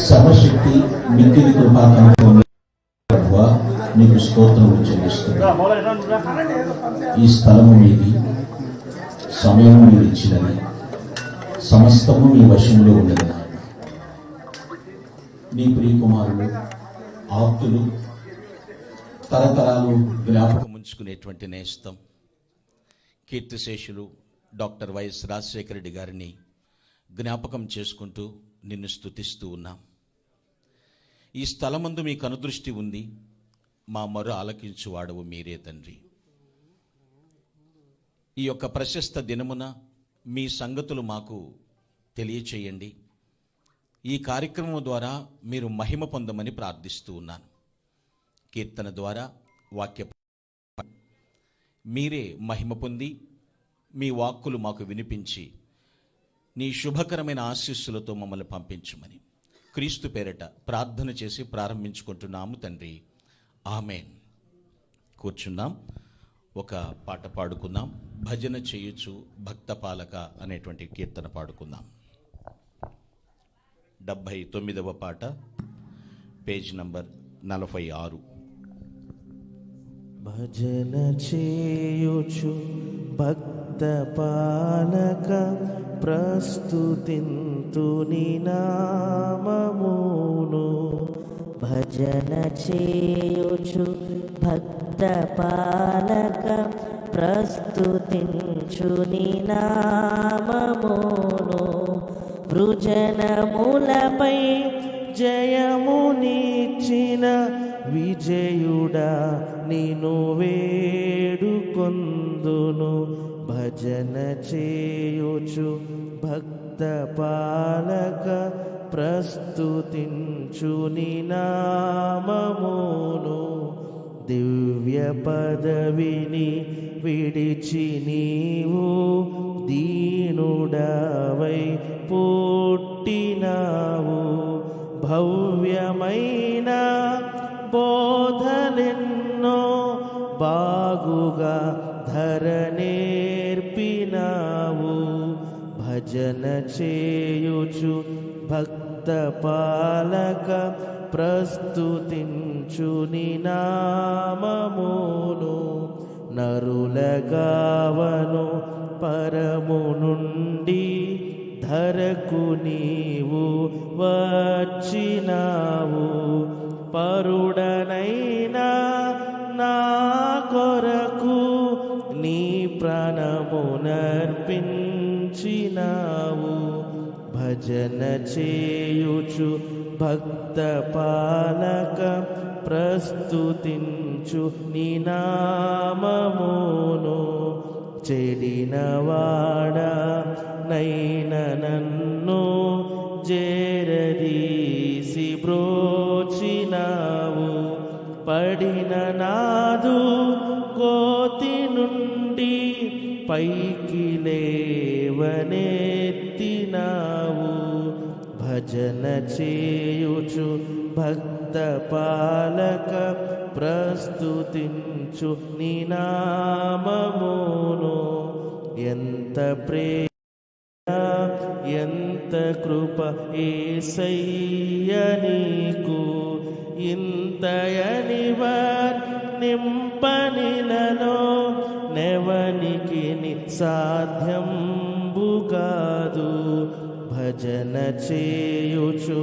సర్వశక్తి మిక్కిలి కృపాకరంగా నీకు స్తోత్రం చెల్లిస్తున్నాను. ఈ స్థలము మీది, సమయం మీరు ఇచ్చినది, సమస్తము మీ వశంలో ఉన్నది. నీ ప్రియకుమారులు, ఆప్తులు, తరతరాలు జ్ఞాపకం ఉంచుకునేటువంటి నేస్తం కీర్తిశేషులు డాక్టర్ వైఎస్ రాజశేఖర రెడ్డి గారిని జ్ఞాపకం చేసుకుంటూ నిన్ను స్తుతిస్తూ ఉన్నాం. ఈ స్థలమందు మీకు అనుదృష్టి ఉంది. మా మొర ఆలకించువాడవు మీరే తండ్రి. ఈ యొక్క ప్రశస్త దినమున మీ సంగతులు మాకు తెలియచేయండి. ఈ కార్యక్రమం ద్వారా మీరు మహిమ పొందమని ప్రార్థిస్తూ ఉన్నాను. కీర్తన ద్వారా వాక్య మీరే మహిమ పొంది మీ వాక్కులు మాకు వినిపించి నీ శుభకరమైన ఆశీస్సులతో మమ్మల్ని పంపించుమని క్రీస్తు పేరట ప్రార్థన చేసి ప్రారంభించుకుంటున్నాము తండ్రి. ఆమేన్. కూర్చున్నాం. ఒక పాట పాడుకుందాం. భజన చేయొచ్చు భక్త పాలక అనేటువంటి కీర్తన పాడుకుందాం. 79వ పాట, పేజ్ నంబర్ 46. భజన చేయుచు భక్త పాలక ప్రస్తుతింతుని నామమును. భజన చేయుచు భక్త పాలక ప్రస్తుతించుని నామమును. వృజనములపై జయమునిచ్చిన విజయుడా నిను వేడుకొందును. భజన చేయుచు భక్త పాలక ప్రస్తుతించుని నామమును. దివ్య పదవిని విడిచి నీవు దీనుడవై పుట్టినావు. భవ్యమైన బోధలెన్నో బాగుగా ధరనేర్పినావు. భజన చేయుచు భక్త పాలక ప్రస్తుతించుని నామమును. నరులగావను పరము నుండి ధరకు నీవు వచ్చినావు. పరుడనైనా నా కొరకు నీ ప్రాణమునర్పించినావు. భజన చేయుచు భక్త పాలక ప్రస్తుతించు నీ నామమును. చెడినవాడా నైన నన్ను జేరదీసి బ్రోచినావు. పడిన నాదు కోతి నుండి పైకి లేవనెత్తినావు. భజన చేయుచు భక్త పాలక ప్రస్తుతించు నీ నామమును. ఎంత ప్రేమ ఎంత కృప యేసయ్య నీకు. ఇంతయనివర్ నింపనిలలో నెవనికి సాధ్యంబు కాదు. భజన చేయుచు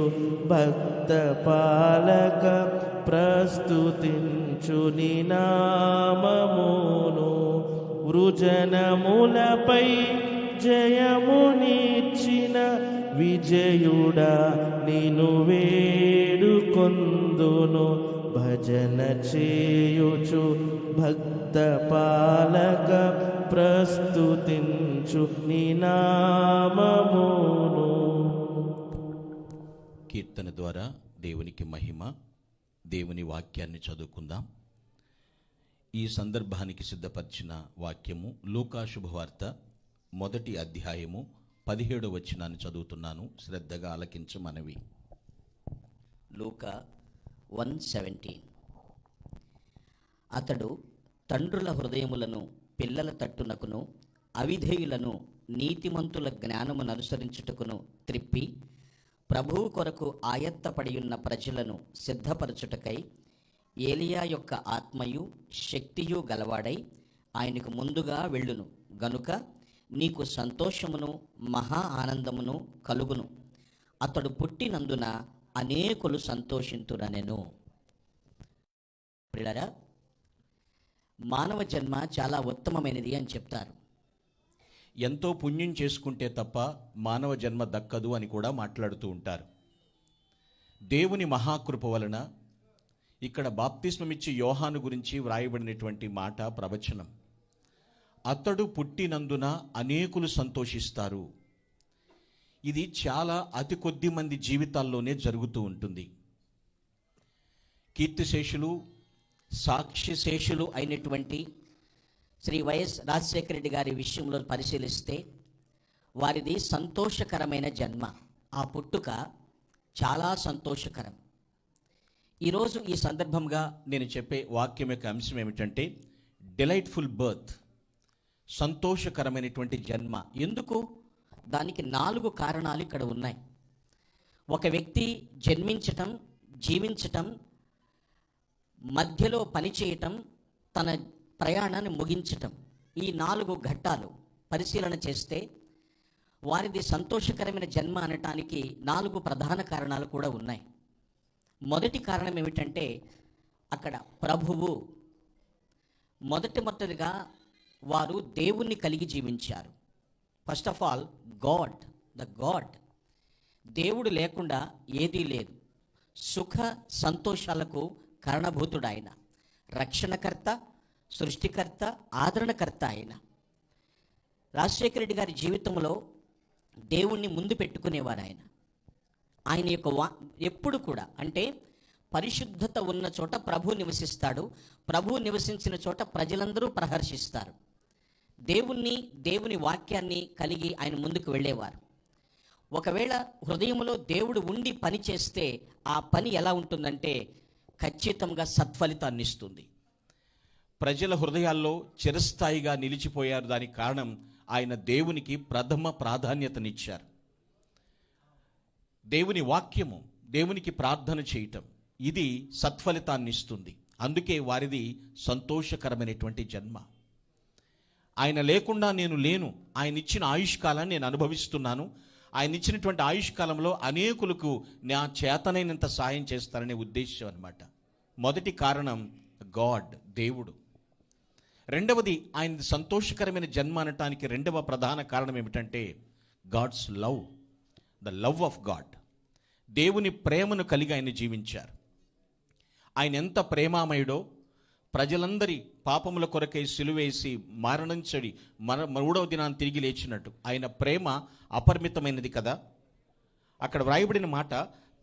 భక్త పాలక ప్రస్తుతించు నీ నామమును. వృజనములపై జయమునిచ్చిన విజయుడా నిను వేడుకొందును. భజన చేయుచు భక్త పాలక ప్రస్తుతించు నీ నామమును. కీర్తన ద్వారా దేవునికి మహిమ. దేవుని వాక్యాన్ని చదువుకుందాం. ఈ సందర్భానికి సిద్ధపరిచిన వాక్యము లూకా శుభవార్త 1వ అధ్యాయము 17వ వచనాన్ని చదువుతున్నాను. శ్రద్ధగా ఆలకించమనవి. లూకా 1:17. అతడు తండ్రుల హృదయములను పిల్లల తట్టునకును అవిధేయులను నీతిమంతుల జ్ఞానమును అనుసరించుటకును త్రిప్పి ప్రభువు కొరకు ఆయత్తపడి ఉన్న ప్రజలను సిద్ధపరచుటకై ఏలియా యొక్క ఆత్మయు శక్తియు గలవాడై ఆయనకు ముందుగా వెళ్ళును గనుక నీకు సంతోషమును మహా ఆనందమును కలుగును. అతడు పుట్టినందున అనేకులు సంతోషింతురనెను. ప్రియులారా, మానవ జన్మ చాలా ఉత్తమమైనది అని చెప్తారు. ఎంతో పుణ్యం చేసుకుంటే తప్ప మానవ జన్మ దక్కదు అని కూడా మాట్లాడుతూ ఉంటారు. దేవుని మహాకృప వలన ఇక్కడ బాప్తిస్మమిచ్చి యోహాను గురించి వ్రాయబడినటువంటి మాట ప్రవచనం. అతడు పుట్టినందున అనేకులు సంతోషిస్తారు. ఇది చాలా అతి కొద్ది మంది జీవితాల్లోనే జరుగుతూ ఉంటుంది. కీర్తిశేషులు, సాక్ష్యశేషులు అయినటువంటి శ్రీ వైఎస్ రాజశేఖర రెడ్డి గారి విషయంలో పరిశీలిస్తే వారిది సంతోషకరమైన జన్మ. ఆ పుట్టుక చాలా సంతోషకరం. ఈరోజు ఈ సందర్భంగా నేను చెప్పే వాక్యం యొక్క అంశం ఏమిటంటే డిలైట్ఫుల్ బర్త్, సంతోషకరమైనటువంటి జన్మ. ఎందుకు? దానికి 4 కారణాలు ఇక్కడ ఉన్నాయి. ఒక వ్యక్తి జన్మించటం, జీవించటం, మధ్యలో పనిచేయటం, తన ప్రయాణాన్ని ముగించటం, ఈ 4 ఘట్టాలు పరిశీలన చేస్తే వారిది సంతోషకరమైన జన్మ అనటానికి 4 ప్రధాన కారణాలు కూడా ఉన్నాయి. మొదటి కారణం ఏమిటంటే అక్కడ ప్రభువు మొదటిగా వారు దేవుణ్ణి కలిగి జీవించారు. First of all God, the God. దేవుడు లేకుండా ఏదీ లేదు. సుఖ సంతోషాలకు కారణభూతుడు ఆయన, రక్షణకర్త, సృష్టికర్త, ఆదరణకర్త ఆయన. రాజశేఖర రెడ్డి గారి జీవితంలో దేవుణ్ణి ముందు పెట్టుకునేవారు ఆయన. ఆయన యొక్క ఎప్పుడు కూడా అంటే పరిశుద్ధత ఉన్న చోట ప్రభు నివసిస్తాడు, ప్రభు నివసించిన చోట ప్రజలందరూ ప్రహర్షిస్తారు. దేవుని వాక్యాన్ని కలిగి ఆయన ముందుకు వెళ్ళేవారు. ఒకవేళ హృదయంలో దేవుడు ఉండి పని చేస్తే ఆ పని ఎలా ఉంటుందంటే ఖచ్చితంగా సత్ఫలితాన్ని ఇస్తుంది. ప్రజల హృదయాల్లో చిరస్థాయిగా నిలిచిపోయారు. దానికి కారణం ఆయన దేవునికి ప్రథమ ప్రాధాన్యతనిచ్చారు. దేవుని వాక్యము, దేవునికి ప్రార్థన చేయటం, ఇది సత్ఫలితాన్ని ఇస్తుంది. అందుకే వారిది సంతోషకరమైనటువంటి జన్మ. ఆయన లేకుండా నేను లేను, ఆయన ఇచ్చిన ఆయుష్కాలాన్ని నేను అనుభవిస్తున్నాను, ఆయన ఇచ్చినటువంటి ఆయుష్కాలంలో అనేకులకు నా చేతనైనంత సాయం చేస్తారనే ఉద్దేశం అన్నమాట. మొదటి కారణం గాడ్, దేవుడు. రెండవది ఆయన సంతోషకరమైన జన్మ అనటానికి రెండవ ప్రధాన కారణం ఏమిటంటే God's love, the love of God. దేవుని ప్రేమను కలిగి ఆయన జీవించారు. ఆయన ఎంత ప్రేమామయుడో, ప్రజలందరి పాపముల కొరకై సిలువేసి మరణించడి మూడవ దినాన్ని తిరిగి లేచినట్టు ఆయన ప్రేమ అపరిమితమైనది కదా. అక్కడ వ్రాయబడిన మాట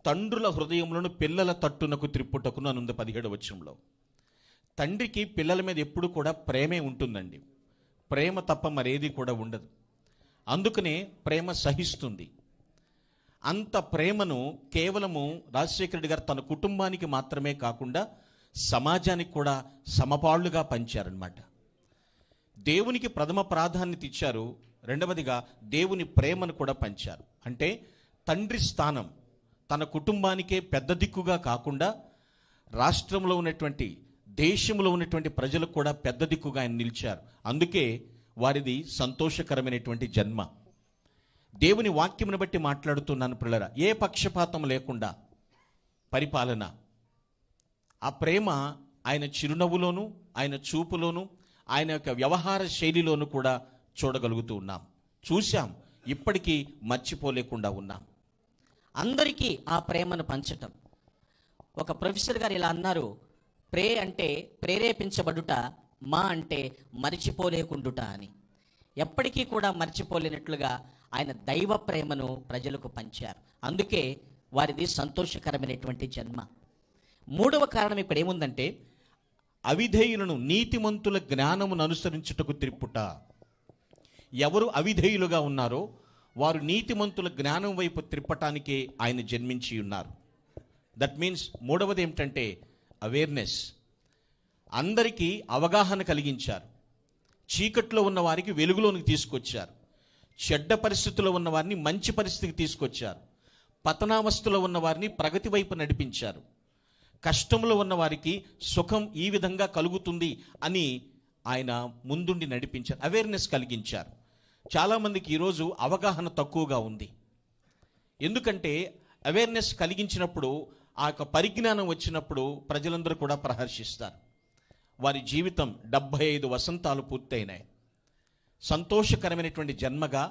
తండ్రుల హృదయములను పిల్లల తట్టునకు త్రిప్పుటకును అనుంది 17వ వచనంలో. తండ్రికి పిల్లల మీద ఎప్పుడు కూడా ప్రేమే ఉంటుందండి. ప్రేమ తప్ప మరేది కూడా ఉండదు. అందుకనే ప్రేమ సహిస్తుంది. అంత ప్రేమను కేవలము రాజశేఖర రెడ్డి గారు తన కుటుంబానికి మాత్రమే కాకుండా సమాజానికి కూడా సమపాళ్లుగా పంచారనమాట. దేవునికి ప్రథమ ప్రాధాన్యత ఇచ్చారు. రెండవదిగా దేవుని ప్రేమను కూడా పంచారు. అంటే తండ్రి స్థానం తన కుటుంబానికే పెద్ద దిక్కుగా కాకుండా రాష్ట్రంలో ఉన్నటువంటి, దేశంలో ఉన్నటువంటి ప్రజలకు కూడా పెద్ద దిక్కుగా ఆయన నిలిచారు. అందుకే వారిది సంతోషకరమైనటువంటి జన్మ. దేవుని వాక్యమును బట్టి మాట్లాడుతున్నాను ప్రియులారా. ఏ పక్షపాతం లేకుండా పరిపాలన, ఆ ప్రేమ ఆయన చిరునవ్వులోను, ఆయన చూపులోను, ఆయన యొక్క వ్యవహార శైలిలోను కూడా చూడగలుగుతూ ఉన్నాం, చూశాం, ఇప్పటికీ మర్చిపోలేకుండా ఉన్నాం. అందరికీ ఆ ప్రేమను పంచటం. ఒక ప్రొఫెసర్ గారు ఇలా అన్నారు, ప్రే అంటే ప్రేరేపించబడుట, మా అంటే మరిచిపోలేకుండుట అని. ఎప్పటికీ కూడా మర్చిపోలేనట్లుగా ఆయన దైవ ప్రేమను ప్రజలకు పంచారు. అందుకే వారిది సంతోషకరమైనటువంటి జన్మ. మూడవ కారణం ఇక్కడ ఏముందంటే అవిధేయులను నీతిమంతుల జ్ఞానమును అనుసరించుటకు త్రిప్పుట. ఎవరు అవిధేయులుగా ఉన్నారో వారు నీతిమంతుల జ్ఞానం వైపు త్రిప్పటానికే ఆయన జన్మించి ఉన్నారు. దట్ మీన్స్ మూడవది ఏమిటంటే అవేర్నెస్. అందరికీ అవగాహన కలిగించారు. చీకట్లో ఉన్న వారికి వెలుగులోనికి తీసుకొచ్చారు. చెడ్డ పరిస్థితుల్లో ఉన్న వారిని మంచి పరిస్థితికి తీసుకొచ్చారు. పతనావస్థలో ఉన్న వారిని ప్రగతి వైపు నడిపించారు. కష్టంలో ఉన్న వారికి సుఖం ఈ విధంగా కలుగుతుంది అని ఆయన ముందుండి నడిపించారు, అవేర్నెస్ కలిగించారు. చాలామందికి ఈరోజు అవగాహన తక్కువగా ఉంది. ఎందుకంటే అవేర్నెస్ కలిగించినప్పుడు, ఆ యొక్క పరిజ్ఞానం వచ్చినప్పుడు ప్రజలందరూ కూడా ప్రహర్షిస్తారు. వారి జీవితం 75 వసంతాలు పూర్తయినాయి. సంతోషకరమైనటువంటి జన్మగా,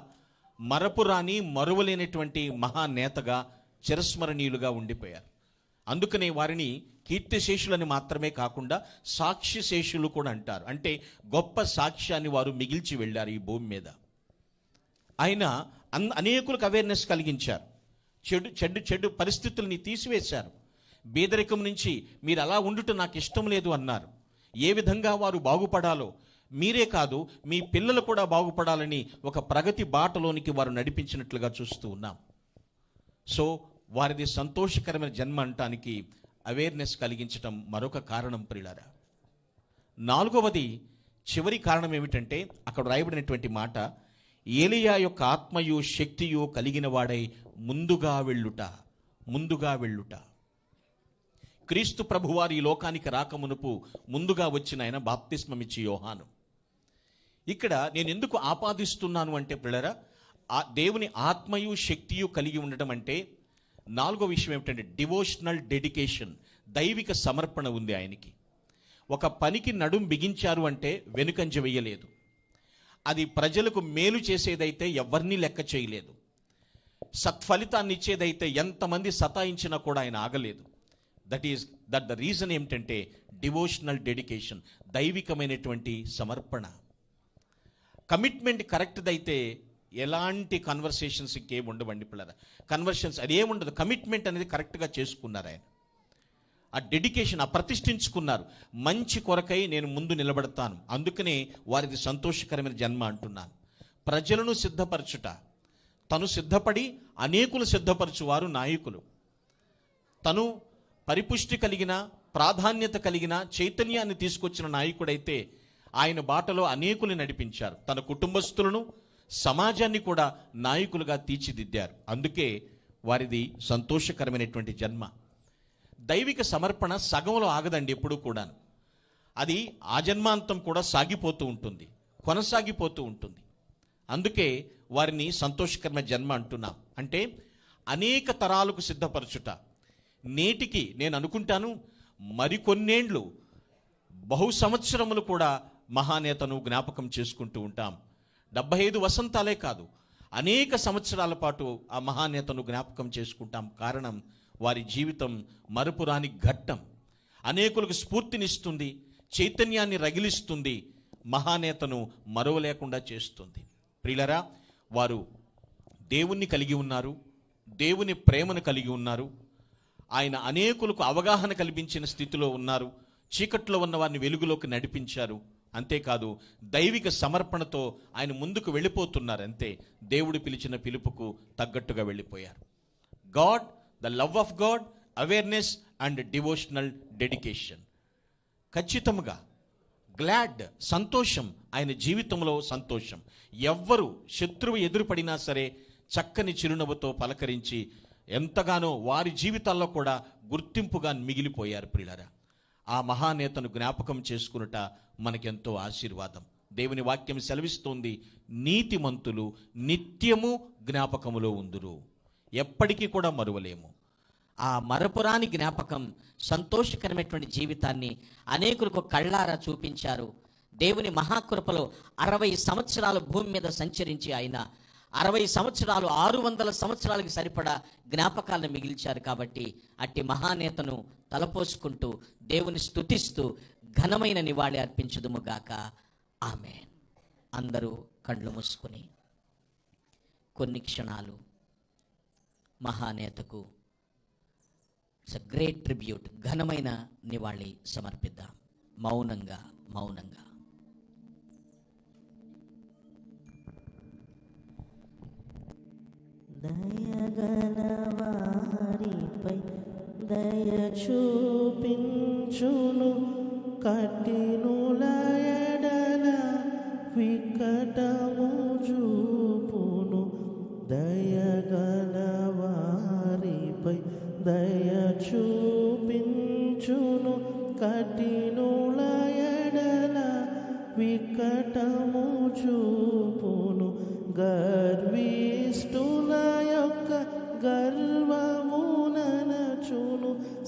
మరపురాని మరువలేనటువంటి మహానేతగా, చిరస్మరణీయులుగా ఉండిపోయారు. అందుకనే వారిని కీర్తిశేషులని మాత్రమే కాకుండా సాక్ష్యశేషులు కూడా అంటారు. అంటే గొప్ప సాక్ష్యాన్ని వారు మిగిల్చి వెళ్ళారు ఈ భూమి మీద. ఆయన అనేకులకు అవేర్నెస్ కలిగించారు. చెడు పరిస్థితుల్ని తీసివేశారు. బేదరికం నుంచి మీరు అలా ఉండుట నాకు ఇష్టం లేదు అన్నారు. ఏ విధంగా వారు బాగుపడాలో, మీరే కాదు మీ పిల్లలు కూడా బాగుపడాలని ఒక ప్రగతి బాటలోనికి వారు నడిపించినట్లుగా చూస్తూ ఉన్నాం. సో వారిది సంతోషకరమైన జన్మ అనటానికి అవేర్నెస్ కలిగించటం మరొక కారణం ప్రియులారా. 4వది చివరి కారణం ఏమిటంటే, అక్కడ రాయబడినటువంటి మాట, ఏలియా యొక్క ఆత్మయు శక్తియు కలిగిన వాడై ముందుగా వెళ్ళుట. క్రీస్తు ప్రభువారి ఈ లోకానికి రాకమునుపు ముందుగా వచ్చిన ఆయన బాప్తిస్మమిచ్చి యోహాను. ఇక్కడ నేను ఎందుకు ఆపాదిస్తున్నాను అంటే ప్రియులారా, ఆ దేవుని ఆత్మయు శక్తియు కలిగి ఉండటం అంటే, 4వ విషయం ఏమిటంటే డివోషనల్ డెడికేషన్, దైవిక సమర్పణ ఉంది ఆయనకి. ఒక పనికి నడుం బిగించారు అంటే వెనుకంజ వేయలేదు. అది ప్రజలకు మేలు చేసేదైతే ఎవరిని లెక్క చేయలేదు. సత్ఫలితాన్ని ఇచ్చేదైతే ఎంతమంది సతాయించినా కూడా ఆయన ఆగలేదు. దట్ ద రీజన్ ఏమిటంటే డివోషనల్ డెడికేషన్, దైవికమైనటువంటి సమర్పణ. కమిట్మెంట్ కరెక్ట్దైతే ఎలాంటి కన్వర్సేషన్స్ ఇంకేం ఉండవండి పిల్లరా. కన్వర్షన్స్ అదేముండదు. కమిట్మెంట్ అనేది కరెక్ట్గా చేసుకున్నారు ఆయన. ఆ డెడికేషన్, ఆ ప్రతిష్ఠించుకున్నారు. మంచి కొరకై నేను ముందు నిలబడతాను, అందుకనే వారిది సంతోషకరమైన జన్మ అంటున్నాను. ప్రజలను సిద్ధపరచుట, తను సిద్ధపడి అనేకులు సిద్ధపరచువారు నాయకులు. తను పరిపుష్టి కలిగిన, ప్రాధాన్యత కలిగిన, చైతన్యాన్ని తీసుకొచ్చిన నాయకుడైతే ఆయన బాటలో అనేకులు నడిపించారు. తన కుటుంబస్తులను, సమాజాన్ని కూడా నాయకులుగా తీర్చిదిద్దారు. అందుకే వారిది సంతోషకరమైనటువంటి జన్మ. దైవిక సమర్పణ సగంలో ఆగదండి ఎప్పుడూ కూడా. అది ఆ జన్మాంతం కూడా సాగిపోతూ ఉంటుంది, కొనసాగిపోతూ ఉంటుంది. అందుకే వారిని సంతోషకరమైన జన్మ అంటున్నాం. అంటే అనేక తరాలకు సిద్ధపరచుట. నేటికి నేను అనుకుంటాను మరికొన్నేండ్లు, బహు సంవత్సరములు కూడా మహానేతను జ్ఞాపకం చేసుకుంటూ ఉంటాం. 75 వసంతాలే కాదు, అనేక సంవత్సరాల పాటు ఆ మహానేతను జ్ఞాపకం చేసుకుంటాం. కారణం వారి జీవితం మరుపురాని ఘట్టం. అనేకులకు స్ఫూర్తినిస్తుంది, చైతన్యాన్ని రగిలిస్తుంది, మహానేతను మరువలేకుండా చేస్తుంది. ప్రియులరా, వారు దేవుణ్ణి కలిగి ఉన్నారు, దేవుని ప్రేమను కలిగి ఉన్నారు. ఆయన అనేకులకు అవగాహన కల్పించిన స్థితిలో ఉన్నారు. చీకట్లో ఉన్న వారిని వెలుగులోకి నడిపించారు. అంతేకాదు దైవిక సమర్పణతో ఆయన ముందుకు వెళ్ళిపోతున్నారు. అంతే, దేవుడు పిలిచిన పిలుపుకు తగ్గట్టుగా వెళ్ళిపోయారు. God, the love of God, awareness and devotional dedication. ఖచ్చితంగా గ్లాడ్, సంతోషం, ఆయన జీవితంలో సంతోషం. ఎవ్వరు శత్రువు ఎదురుపడినా సరే చక్కని చిరునవ్వుతో పలకరించి ఎంతగానో వారి జీవితాల్లో కూడా గుర్తింపుగా మిగిలిపోయారు. ప్రియులారా, ఆ మహానేతను జ్ఞాపకం చేసుకునుట మనకెంతో ఆశీర్వాదం. దేవుని వాక్యం సెలవిస్తోంది, నీతిమంతులు నిత్యము జ్ఞాపకములో ఉందురు, ఎప్పటికీ కూడా మరువలేము. ఆ మరపురాని జ్ఞాపకం, సంతోషకరమైనటువంటి జీవితాన్ని అనేకులకు కళ్ళారా చూపించారు. దేవుని మహాకృపలో 60 సంవత్సరాలు భూమి మీద సంచరించి ఆయన 60 సంవత్సరాలు 600 సంవత్సరాలకు సరిపడా జ్ఞాపకాలను మిగిల్చారు. కాబట్టి అట్టి మహానేతను తలపోసుకుంటూ దేవుని స్తుతిస్తూ ఘనమైన నివాళి అర్పించుదుముగాక. ఆమేన్. అందరూ కళ్ళు మూసుకొని కొన్ని క్షణాలు మహానేతకు ఇట్స్ అ గ్రేట్ ట్రిబ్యూట్, ఘనమైన నివాళి సమర్పిద్దాం. మౌనంగా మౌనంగా. దయగలవారిపై దయ చూపించును, కఠినుల ఎడల వికటము చూపును. దయగల వారిపై దయ చూపించును, కఠినుల ఎడల వికటము చూపును, గర్విష్ఠుల యొక్క గర్వముననచును,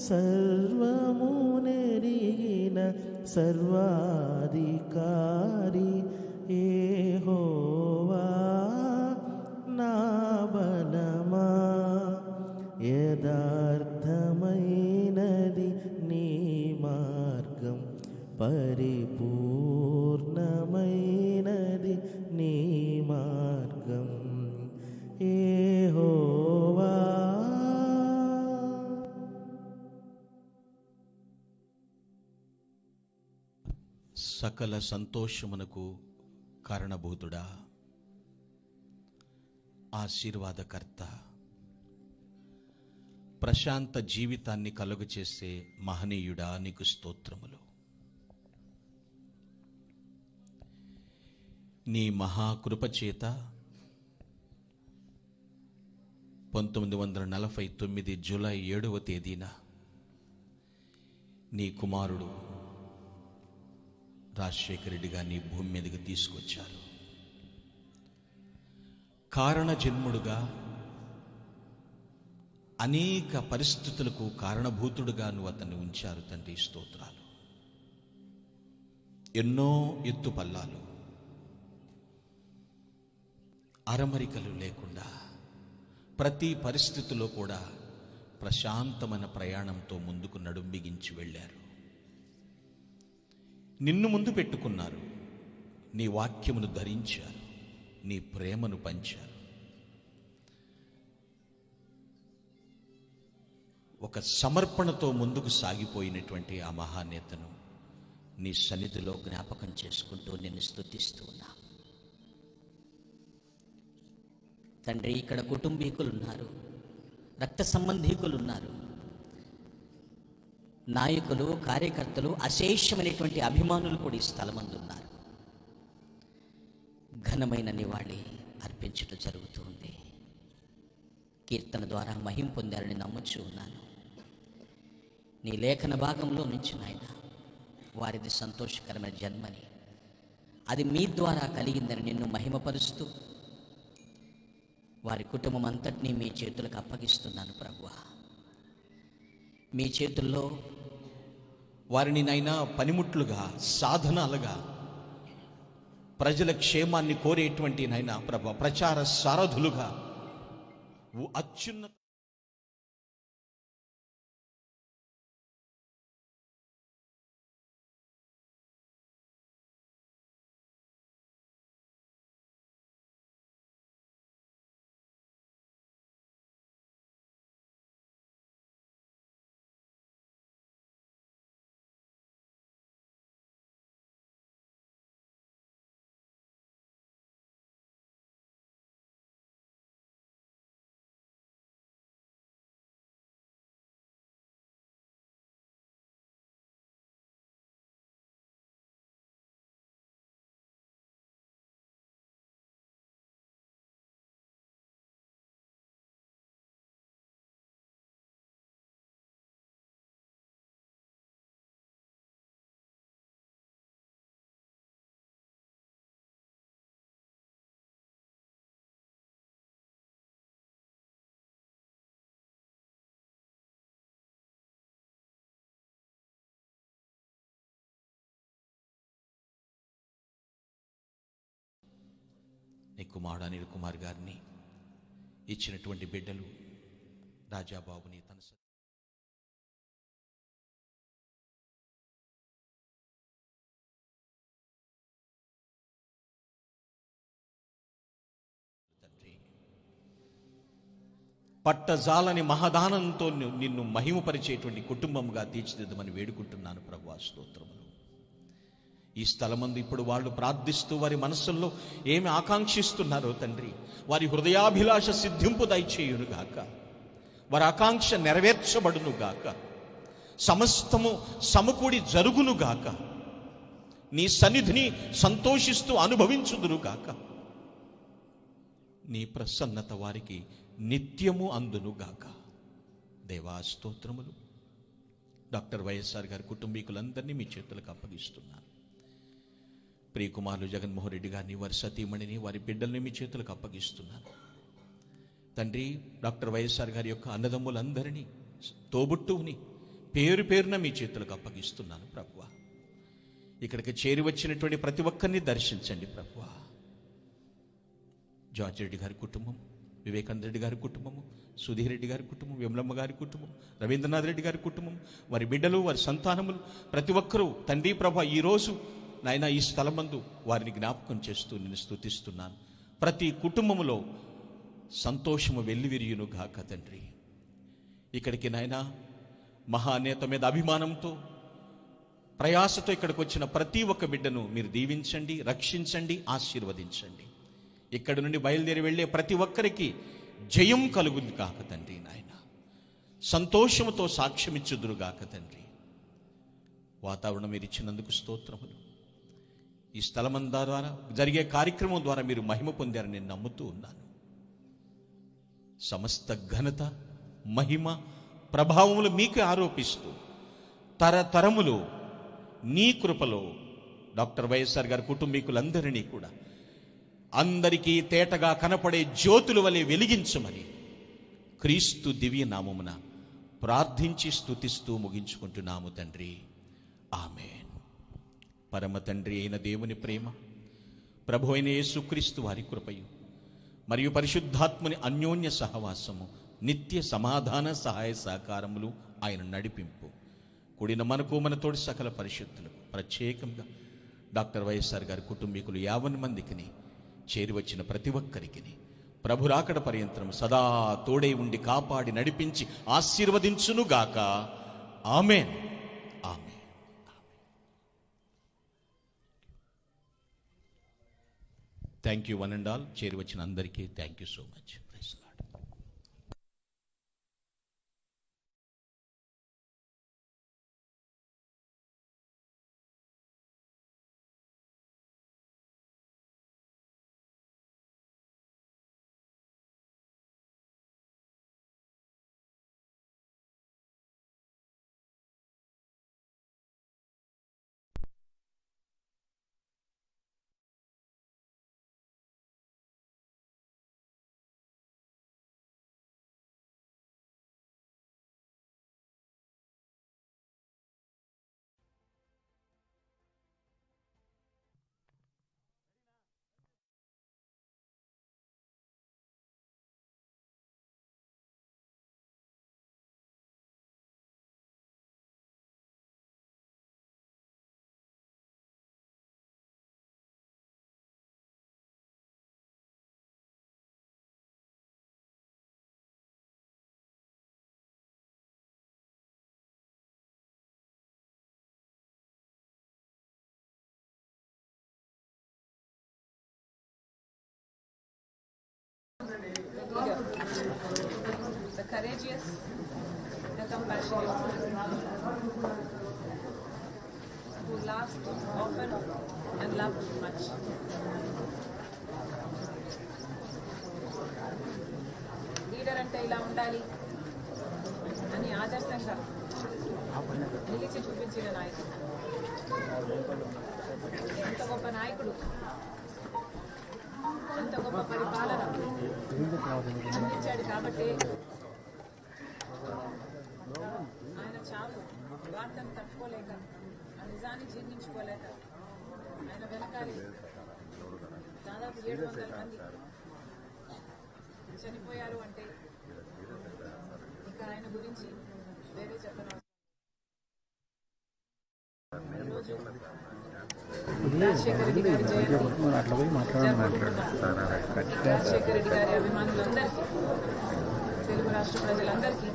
సర్వము నెరిగిన సర్వాధికారి యెహోవా నా బలమా. యథార్థమైనది నీ మార్గం, పరిపూర్ణమైనది నీ మార్గం యెహోవా. సకల సంతోషమునకు కారణభూతుడా, ఆశీర్వాదకర్త, ప్రశాంత జీవితాన్ని కలుగు చేసే మహనీయుడా, నీకు స్తోత్రములు. నీ మహాకృపచేత 1949 జూలై 7వ తేదీన నీ కుమారుడు రాజశేఖర రెడ్డి గారిని భూమి మీదకి తీసుకొచ్చారు. కారణ జన్ముడుగా, అనేక పరిస్థితులకు కారణభూతుడుగా నువ్వు అతన్ని ఉంచారు తండ్రి. స్తోత్రాలు. ఎన్నో ఎత్తు పల్లాలు, అరమరికలు లేకుండా ప్రతి పరిస్థితిలో కూడా ప్రశాంతమైన ప్రయాణంతో ముందుకు నడుం బిగించి వెళ్ళారు. నిన్ను ముందు పెట్టుకున్నారు, నీ వాక్యమును ధరించారు, నీ ప్రేమను పంచారు. ఒక సమర్పణతో ముందుకు సాగిపోయినటువంటి ఆ మహానేతను నీ సన్నిధిలో జ్ఞాపకం చేసుకుంటూ నిన్ను స్తుతిస్తూ ఉన్నా తండ్రి. ఇక్కడ కుటుంబీకులు ఉన్నారు, రక్త సంబంధీకులు ఉన్నారు, నాయకులు, కార్యకర్తలు, అశేషమైనటువంటి అభిమానులు కూడా ఈ స్థలమందు ఉన్నారు. ఘనమైన నివాళి అర్పించడం జరుగుతుంది. కీర్తన ద్వారా మహిమ పొందారని నమ్ముచూ ఉన్నాను. నీ లేఖన భాగంలో నుంచి నాయన, వారిది సంతోషకరమైన జన్మని, అది మీ ద్వారా కలిగిందని నిన్ను మహిమపరుస్తూ వారి కుటుంబం అంతటినీ మీ చేతులకు అప్పగిస్తున్నాను ప్రభువా. మీ చేతుల్లో వారిని నైనా పనిముట్లుగా, సాధనాలుగా, ప్రజల క్షేమాన్ని కోరేటువంటి నైనా ప్రభు ప్రచార సారథులుగా అత్యున్నత నీ కుమారుడు అనిల్ కుమార్ గారిని ఇచ్చినటువంటి బిడ్డలు రాజాబాబుని తన తండ్రి పట్టజాలని మహదానంతో నిన్ను మహిమపరిచేటువంటి కుటుంబంగా తీర్చిదిద్దమని వేడుకుంటున్నాను ప్రభువా. స్తోత్రములు. ఈ స్థలమందు ఇప్పుడు వాళ్ళు ప్రార్థిస్తూ వారి మనస్సుల్లో ఏమి ఆకాంక్షిస్తున్నారో తండ్రి, వారి హృదయాభిలాష సిద్ధింపు దయచేయునుగాక, వారి ఆకాంక్ష నెరవేర్చబడునుగాక, సమస్తము సమకూడి జరుగునుగాక, నీ సన్నిధిని సంతోషిస్తూ అనుభవించుదురుగాక. నీ ప్రసన్నత వారికి నిత్యము అందును గాక. దేవా స్తోత్రములు. డాక్టర్ వైఎస్ఆర్ గారి కుటుంబీకులందరినీ మీ చేతులకు అప్పగిస్తున్నాను. ప్రియకుమారులు జగన్మోహన్ రెడ్డి గారిని, వారి సతీమణిని, వారి బిడ్డల్ని మీ చేతులకు అప్పగిస్తున్నాను. తండ్రి, డాక్టర్ వైఎస్ఆర్ గారి యొక్క అన్నదమ్ములందరినీ, తోబుట్టువుని పేరు పేరున మీ చేతులకు అప్పగిస్తున్నాను ప్రభువా. ఇక్కడికి చేరి వచ్చినటువంటి ప్రతి ఒక్కరిని దర్శించండి ప్రభువా. జార్జ్ రెడ్డి గారి కుటుంబం, వివేకానంద రెడ్డి గారి కుటుంబము, సుధీర్ రెడ్డి గారి కుటుంబం, విమలమ్మ గారి కుటుంబం, రవీంద్రనాథ్ రెడ్డి గారి కుటుంబం, వారి బిడ్డలు, వారి సంతానములు, ప్రతి ఒక్కరూ తండ్రి ప్రభా ఈరోజు నాయన ఈ స్థలమందు వారిని జ్ఞాపకం చేస్తూ నేను స్తుతిస్తున్నాను. ప్రతి కుటుంబములో సంతోషము వెల్లివిరియును గాక తండ్రి. ఇక్కడికి నాయన మహానేత మీద అభిమానంతో, ప్రయాసతో ఇక్కడికి వచ్చిన ప్రతి ఒక్క బిడ్డను మీరు దీవించండి, రక్షించండి, ఆశీర్వదించండి. ఇక్కడి నుండి బయలుదేరి వెళ్ళే ప్రతి ఒక్కరికి జయం కలుగును గాక తండ్రి. నాయన సంతోషముతో సాక్ష్యమిచ్చుదురు గాక తండ్రి. వాతావరణం మీరు ఇచ్చినందుకు స్తోత్రములు. ఈ స్థలం ద్వారా జరిగే కార్యక్రమం ద్వారా మీరు మహిమ పొందారని నేను నమ్ముతూ ఉన్నాను. సమస్త ఘనత, మహిమ, ప్రభావములు మీకు ఆరోపిస్తూ తరతరములు నీ కృపలో డాక్టర్ వైఎస్ఆర్ గారి కుటుంబీకులందరినీ కూడా అందరికీ తేటగా కనపడే జ్యోతుల వలె వెలిగించమని క్రీస్తు దివ్య నామమున ప్రార్థించి స్తుతిస్తూ ముగించుకుంటున్నాము తండ్రి. ఆమేన్. పరమ తండ్రి అయిన దేవుని ప్రేమ, ప్రభు అయిన యేసుక్రీస్తు వారి కృపయు మరియు పరిశుద్ధాత్మని అన్యోన్య సహవాసము, నిత్య సమాధాన సహాయ సహకారములు, ఆయన నడిపింపు కూడిన మనకు మనతోటి సకల పరిశుద్ధులకు, ప్రత్యేకంగా డాక్టర్ వైఎస్ఆర్ గారి కుటుంబీకులు 50 మందికి చేరి వచ్చిన ప్రతి ఒక్కరికి ప్రభు రాకడ పర్యంతరం సదా తోడై ఉండి కాపాడి నడిపించి ఆశీర్వదించునుగాక. Amen. Amen. Thank you one and all. చేరి వచ్చిన అందరికీ thank you so much. The courageous, the compassionate, who laughed often and loved much. Leader అంటే ఇలా ఉండాలి అని ఆదర్శంగా నిలిచి చూపించిన నాయకుడు. ఎంత గొప్ప నాయకుడు, అంత గొప్ప పరిపాలన అందించాడు. కాబట్టి ఆయన చావు వార్తను తట్టుకోలేక, ఆ నిజాన్ని జీర్ణించుకోలేక ఆయన వెనకాలి దాదాపు 700 మంది చనిపోయారు అంటే ఇంకా ఆయన గురించి వేరే చెప్పనవసరం. ఈరోజు రాజశేఖర రెడ్డి గారి జయంతి. రాజశేఖర రెడ్డి గారి అభిమానులందరికీ, తెలుగు రాష్ట్ర ప్రజలందరికీ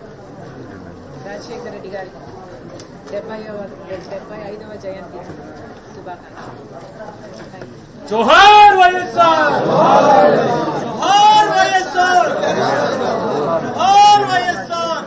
రాజశేఖర రెడ్డి గారి 75వ జయంతి శుభాకాంక్షలు. జోహార్ వైఎస్ఆర్! జోహార్ వైఎస్ఆర్! జోహార్ వైఎస్ఆర్!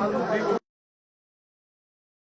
జీవము